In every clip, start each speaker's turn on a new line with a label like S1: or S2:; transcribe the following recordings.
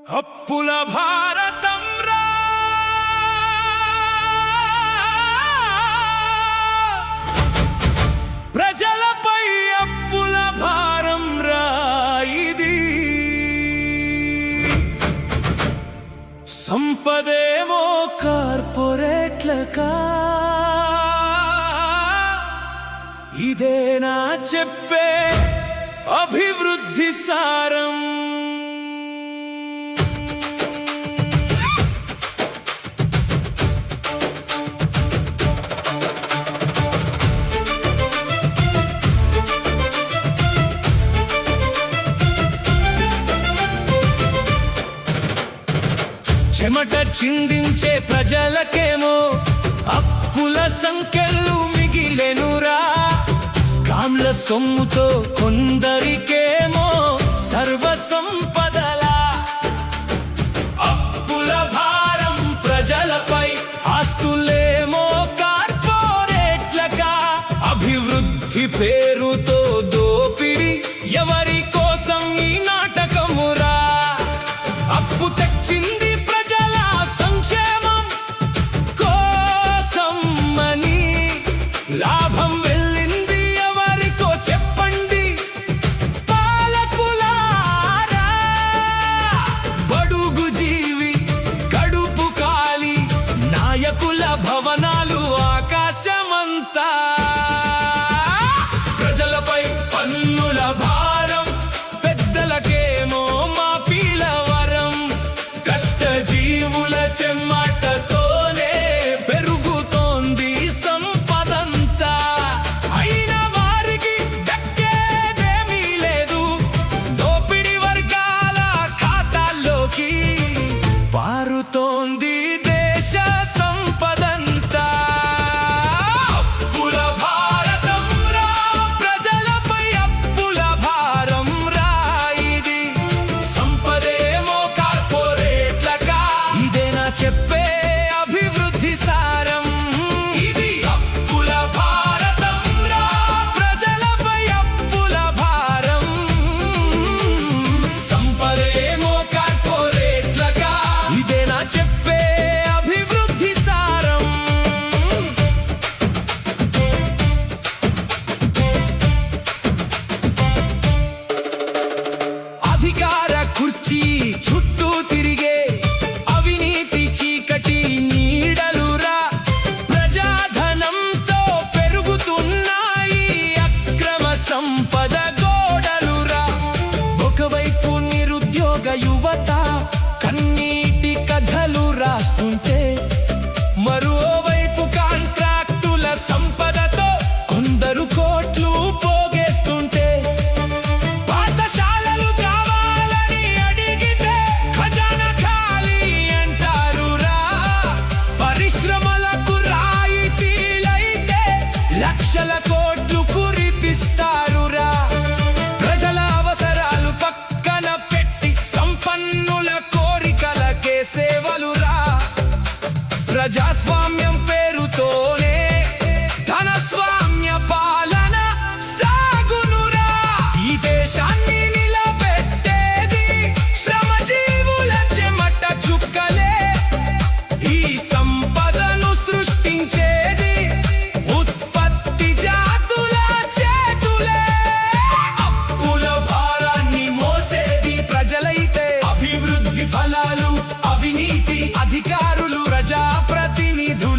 S1: అప్పుల భారతం రా ప్రజలపై అప్పుల భారం రా ఇది సంపదేమో కార్పొరేట్లకా ఇదేనా చెప్పే అభివృద్ధి సారం చెమట చిందించే ప్రజలకేమో అప్పుల సంఖ్యలు మిగిలెనురా స్కామ్ల సొమ్ముతో కొందరికేమో సర్వ సంపదలా అప్పుల భారం ప్రజలపై ఆస్తులేమో కార్పొరేట్లగా అభివృద్ధి పేరుతో దోపిడి ఎవరి కోసం ఈ నాటకమురా అప్పు తెచ్చింది లాభం వెళ్ళింది ఎవరికో చెప్పండి పాలకులారా బడుగు జీవి కడుపు కాలి నాయకుల భవనాలు ఆకాశమంతా ప్రజలపై పన్నుల భారం పెద్దలకేమో మాఫీల వరం కష్ట జీవుల చెమ్మాటతోనే పెరుగుతోంది పారుతోంది దేశ సంపదంతా అప్పుల భారతం రా ప్రజలపై అప్పుల భారం రా ఇది సంపదేమో కార్పొరేట్లకా ఇదేనా చెప్పే అభివృద్ధి సారం ఇది అప్పుల భారతం రా ప్రజలపై అప్పుల భారం సంపదేమో కార్పొరేట్లకా ఇదేనా చెప్పే అభివృద్ధి సారం అధికార కుర్చీ చుట్టూ తిరిగే అవినీతి చీకటి నీడలురా ప్రజాధనంతో పెరుగుతున్నాయి అక్రమ సంపద గోడలురా ఒకవైపు నిరుద్యోగ యువత కన్నీటి కథలు రాస్తుంటే మరోవైపు కాంట్రాక్టుల సంపదతో కొందరు కోట్లు పోగేస్తుంటే పాఠశాలలు కావాలని అడిగితే ఖజానా ఖాళీ అంటారురా పరిశ్రమలకు రాయితీలైతే లక్షల కోట్లు కురిపిస్తారురా ప్రజల అవసరాలు పక్కన పెట్టి సంపన్నుల కోరికలకే సేవలురా ప్రజాస్వామ్యం పేరుతోనే ధనస్వామ్య పాలన సాగునురా ఈ దేశాన్ని నిలబెట్టేది శ్రమజీవుల చెమట చుక్కలే ఈ సంపదను సృష్టించేది ఉత్పత్తి జాతుల చేతులే అప్పుల భారాన్ని మోసేది ప్రజలైతే అభివృద్ధి ఫలాలు అవినీతి అధికారులు ప్రజాప్రతినిధులు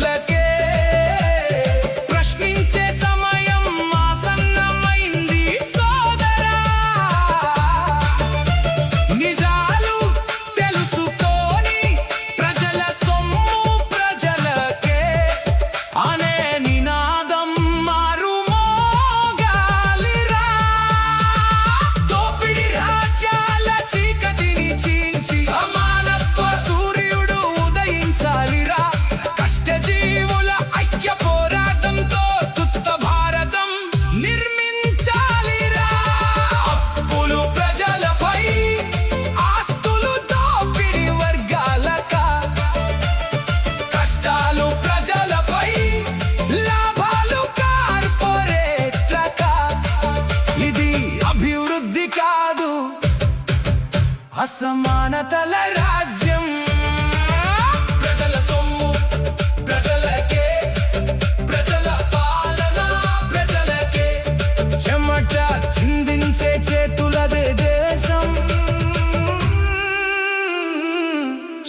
S1: సమానతల రాజ్యం. ప్రజల సొమ్ము ప్రజలకే, ప్రజల పాలన ప్రజలకే, చెమట చిందించే చేతులదే దేశం.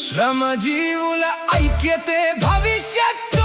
S1: శ్రమజీవుల ఐక్యతే భవిష్యత్తు.